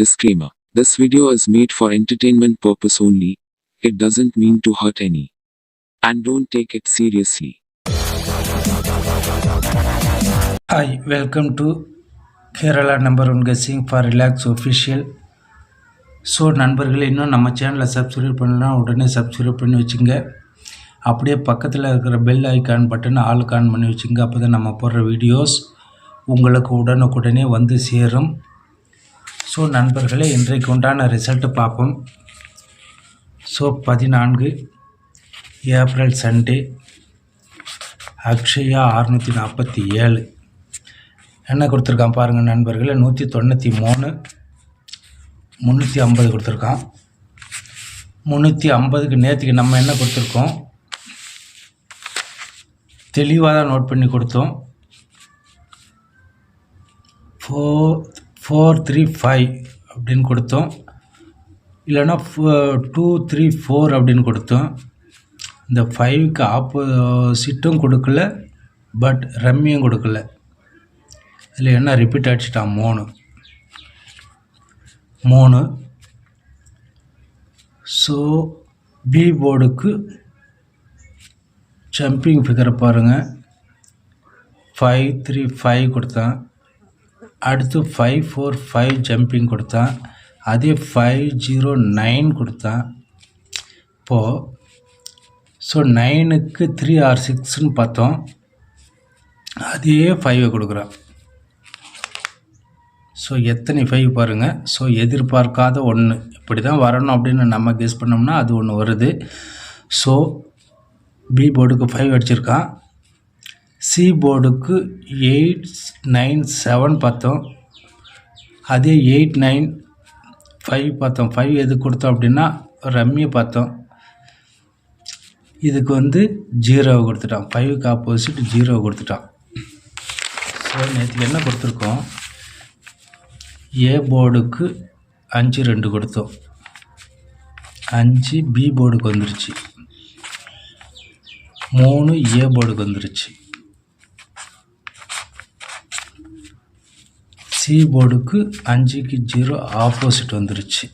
Disclaimer. This video is made for entertainment purpose only. It doesn't mean to hurt any. And don't take it seriously. Hi, welcome to Kerala number 1 guessing for Relax official. So நண்பர்களே, இன்னும் நம்ம சேனலை subscribe பண்ணலாம், உடனே subscribe பண்ணி வச்சுங்க. அப்படியே பக்கத்தில் இருக்கிற பெல் ஐக்கான் பட்டனை ஆளுக்கு ஆன் பண்ணி வச்சுங்க. அப்போ தான் நம்ம போடுற வீடியோஸ் உங்களுக்கு உடனுக்குடனே வந்து சேரும். ஸோ நண்பர்களே, இன்றைக்கு உண்டான ரிசல்ட்டு பார்ப்போம். ஸோ 14 ஏப்ரல் சண்டே, அக்ஷயா 647 என்ன கொடுத்துருக்கான் பாருங்கள் நண்பர்களே. 193 350 கொடுத்துருக்கான். 350க்கு நேற்றுக்கு நம்ம என்ன கொடுத்துருக்கோம், தெளிவாக தான் நோட் பண்ணி கொடுத்தோம். 435 அப்படின்னு கொடுத்தோம், இல்லைன்னா 234 அப்படின்னு கொடுத்தோம். இந்த 5க்கு ஆப்போசிட்டும் கொடுக்கல, பட் ரம்மியும் கொடுக்கல. இதில் என்ன ரிப்பீட் அடிச்சிட்டான் 3. ஸோ பி போர்டுக்கு ஜம்பிங் ஃபிகரை பாருங்கள். 535 கொடுத்தான், அடுத்து 545 ஜம்பிங் கொடுத்தான், அதே 509 கொடுத்தான். இப்போது ஸோ 9க்கு 3 or 6ன்னு பார்த்தோம், அதே 5 கொடுக்குறான். ஸோ எத்தனை 5 பாருங்கள். ஸோ எதிர்பார்க்காத ஒன்று இப்படி தான் வரணும் அப்படின்னு நம்ம கெஸ் பண்ணோம்னா அது ஒன்று வருது. ஸோ பி போர்டுக்கு 5 அடிச்சிருக்கான். சி போர்டுக்கு 897 பார்த்தோம், அதே 895 பார்த்தோம். 5 எதுக்கு கொடுத்தோம் அப்படின்னா ரம்மியை பார்த்தோம். இதுக்கு 0 கொடுத்துட்டான். 5க்கு ஆப்போசிட் 0 கொடுத்துட்டான். ஸோ நேற்றுக்கு என்ன கொடுத்துருக்கோம், ஏ போர்டுக்கு 5 கொடுத்தோம், 5 பி போர்டுக்கு வந்துருச்சு, 3 ஏ போர்டுக்கு வந்துருச்சு. சி போர்டுக்கு 5க்கு 0 ஆப்போசிட் வந்துருச்சு.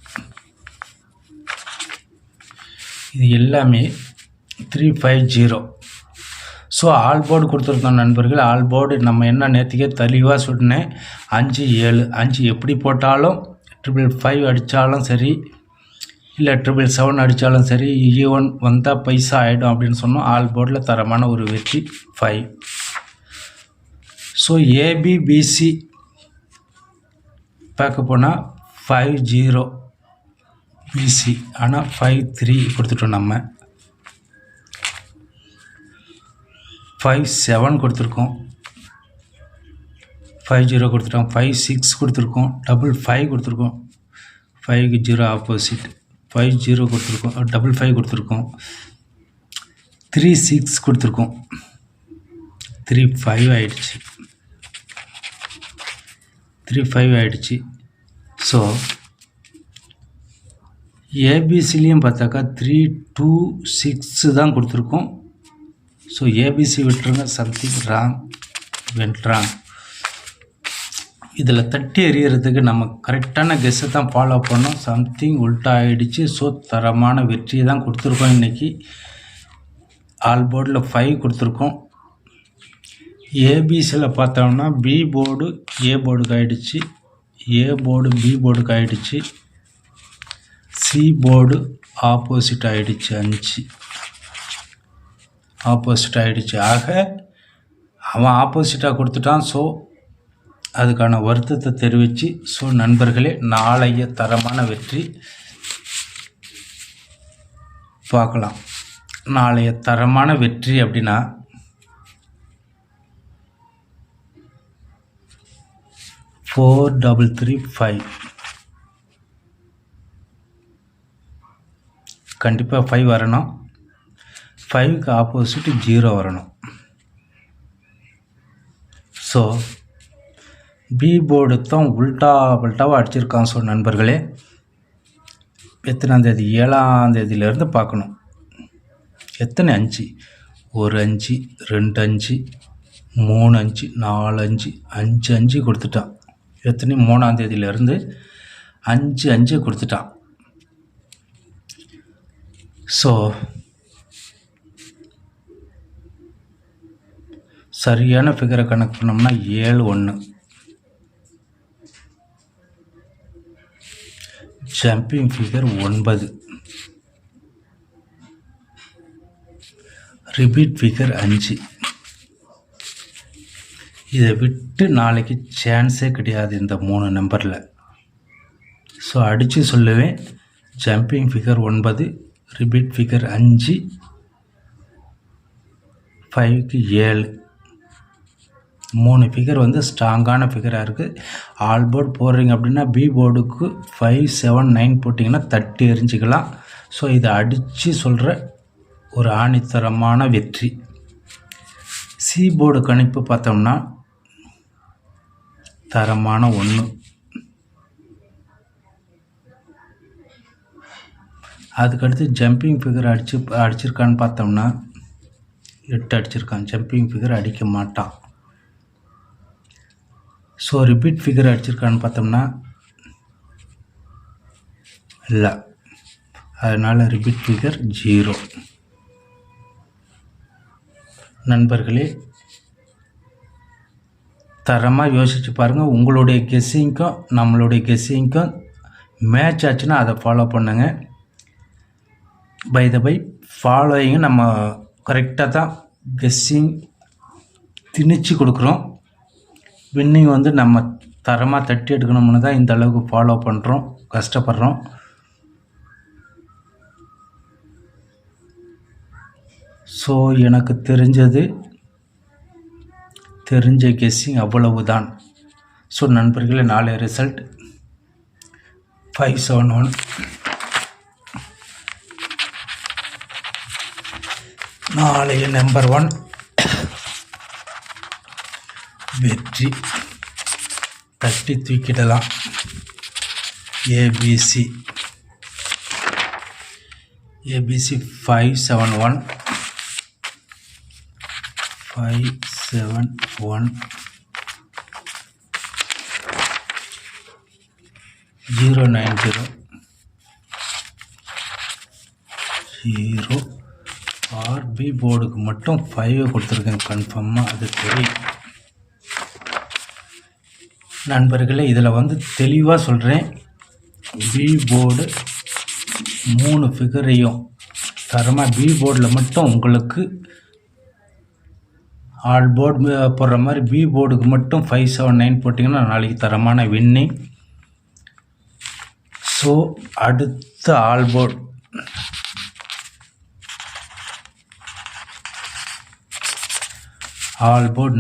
இது எல்லாமே 350. ஸோ ஆல் போர்டு கொடுத்துருக்கோம் நண்பர்கள். ஆல் போர்டு நம்ம என்ன நேற்றுக்கே தெளிவாக சொன்னேன், 5 7 5 எப்படி போட்டாலும் 555 அடித்தாலும் சரி, இல்லை 777 அடித்தாலும் சரி, ஈவன் வந்தால் பைசா ஆகிடும் அப்படின்னு சொன்னோம். ஆல் போர்டில் தரமான ஒரு வெற்றி 5. ஸோ ஏபிபிசி பார்க்க போனால் 50 பிசி, ஆனால் 53 கொடுத்துட்டோம். நம்ம 57 கொடுத்துருக்கோம், 50 கொடுத்துட்டோம். 56 கொடுத்துருக்கோம், 55 கொடுத்துருக்கோம், 5க்கு 0 ஆப்போசிட் 50 கொடுத்துருக்கோம், 55 கொடுத்துருக்கோம். 36 கொடுத்துருக்கோம், 35 ஆயிடுச்சு, 35 ஆயிடுச்சு. ஸோ ஏபிசிலையும் பார்த்தாக்கா 326 தான் கொடுத்துருக்கோம். ஸோ ஏபிசி விட்டுருங்க, சம்திங் ராங் வென்ட்ராங். இதில் தட்டி எறிகிறதுக்கு நம்ம கரெக்டான கெஸ்ஸை தான் ஃபாலோ பண்ணோம். சம்திங் உல்ட்டா ஆகிடுச்சு. ஸோ தரமான வெற்றியை தான் கொடுத்துருக்கோம். இன்றைக்கி ஆல் போர்டில் 5 கொடுத்துருக்கோம். ஏபிசியில் பார்த்தோம்னா பி போர்டு ஏ போர்டுக்கு ஆகிடுச்சு, ஏ போர்டு பி போர்டுக்கு ஆகிடுச்சு, சி போர்டு ஆப்போசிட் ஆகிடுச்சு, 5 ஆப்போசிட் ஆகிடுச்சு. ஆக அவன் ஆப்போசிட்டாக கொடுத்துட்டான். ஸோ அதுக்கான வருத்தத்தை தெரிவித்து, ஸோ நண்பர்களே, நாளைய தரமான வெற்றி பார்க்கலாம். நாளைய தரமான வெற்றி அப்படின்னா 4335 கண்டிப்பாக 5 வரணும். 5க்கு ஆப்போசிட் 0 வரணும். ஸோ பி போர்டு தான் உல்ட்டாவாக அடிச்சிருக்கான். ஸோ நண்பர்களே, எத்தனாம் தேதி, 7ஆம் தேதியிலேருந்து பார்க்கணும். எத்தனை 5, 1 5 2 5 3 5 4 5 5 5 கொடுத்துட்டான். எத்தனை 3ஆம் தேதியிலேருந்து 5 கொடுத்துட்டான். ஸோ சரியான ஃபிகரை கணக்கு பண்ணோம்னா 7 1. Jumping figure 9. Repeat figure 5. இதை விட்டு நாளைக்கு சான்ஸே கிடையாது இந்த 3 நம்பரில். ஸோ அடித்து சொல்லுவேன், jumping figure 9, repeat figure 5, 5க்கு 7. 3 figure ஸ்ட்ராங்கான ஃபிகராக இருக்குது. ஆல் போர்டு போடுறீங்க அப்படின்னா பி போர்டுக்கு 5 7 9 போட்டிங்கன்னா தட்டி எரிஞ்சிக்கலாம். ஸோ இதை அடித்து சொல்கிற ஒரு ஆணித்தரமான வெற்றி. சி போர்டு கணிப்பு பார்த்தோம்னா தரமான 1. அதுக்கடுத்து ஜம்பிங் ஃபிகர் அடிச்சிருக்கான்னு பார்த்தோம்னா 8 அடிச்சிருக்கான். ஜம்பிங் ஃபிகர் அடிக்க மாட்டான். ஸோ ரிப்பீட் ஃபிகர் அடிச்சிருக்கான்னு பார்த்தோம்னா இல்லை, அதனால் ரிப்பீட் ஃபிகர் 0. நண்பர்களே, தரமாக யோசித்து பாருங்கள். உங்களுடைய கெஸ்ஸிங்க்கும் நம்மளுடைய கெஸ்ஸிங்க்கும் மேட்ச் ஆச்சுன்னா அதை ஃபாலோ பண்ணுங்க. பை த பை ஃபாலோயிங்க நம்ம கரெக்டாக தான் கெஸ்ஸிங் திணிச்சு கொடுக்குறோம். வின்னிங் நம்ம தரமாக தட்டி எடுக்கணும்னு தான் இந்த அளவுக்கு ஃபாலோ பண்ணுறோம், கஷ்டப்படுறோம். ஸோ எனக்கு தெரிஞ்ச கெஸ்ஸிங் அவ்வளவு தான். ஸோ நண்பர்களே, நாளைய ரிசல்ட் 571. நாளைய நம்பர் 1 வெற்றி. தட்டி தூக்கிடலாம். ஏபிசி 571 090 0. ஆர்பி போர்டுக்கு மட்டும் 5 கொடுத்துருக்கேன் கன்ஃபார்மாக, அது தெரியும். நண்பர்களே, இதில் தெளிவாக சொல்கிறேன், பி போர்டு 3 ஃபிகரையும் தரமாக பி போர்டில் மட்டும் உங்களுக்கு ஆல் போர்டு போடுற மாதிரி பி போர்டுக்கு மட்டும் 5 7 9 போட்டிங்கன்னா நாளைக்கு தரமான வின்னிங். ஸோ அடுத்த all board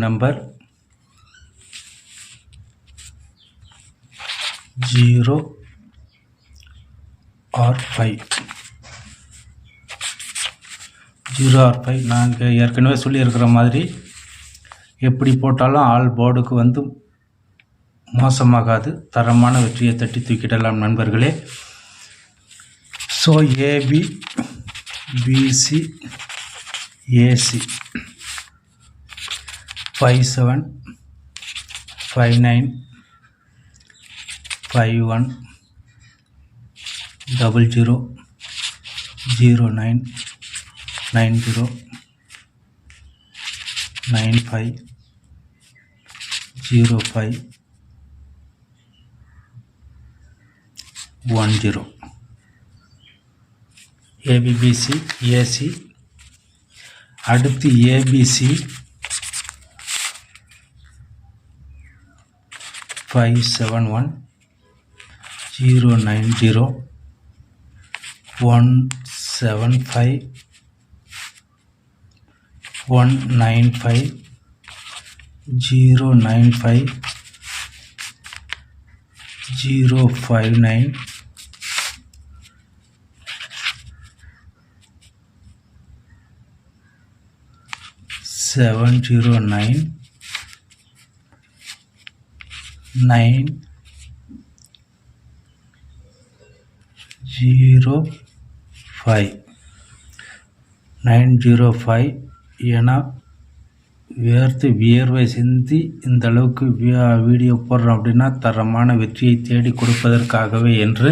number 0 or 5. 0 or 5 நாங்கள் ஏற்கனவே சொல்லியிருக்கிற மாதிரி எப்படி போட்டாலும் ஆல் போர்டுக்கு மோசமாகாது. தரமான வெற்றியை தட்டி தூக்கிடலாம் நண்பர்களே. So AB PC AC 57 59 51 00 09 90 95 05 10. ABPC AC. அடுத்து ஏபிசி 571 090 175 195 095 059 709 9 05 905 என வேர்த்து வியர்வை சிந்தி இந்த அளவுக்கு வீடியோ போடுறோம் அப்படின்னா தரமான வெற்றியை தேடி கொடுப்பதற்காகவே என்று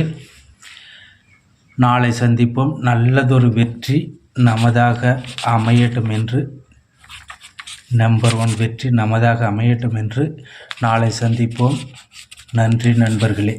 நாளை சந்திப்போம். நல்லதொரு வெற்றி நமதாக அமையட்டும் என்று, நம்பர் 1 வெற்றி நமதாக அமையட்டும் என்று நாளை சந்திப்போம். நன்றி நண்பர்களே.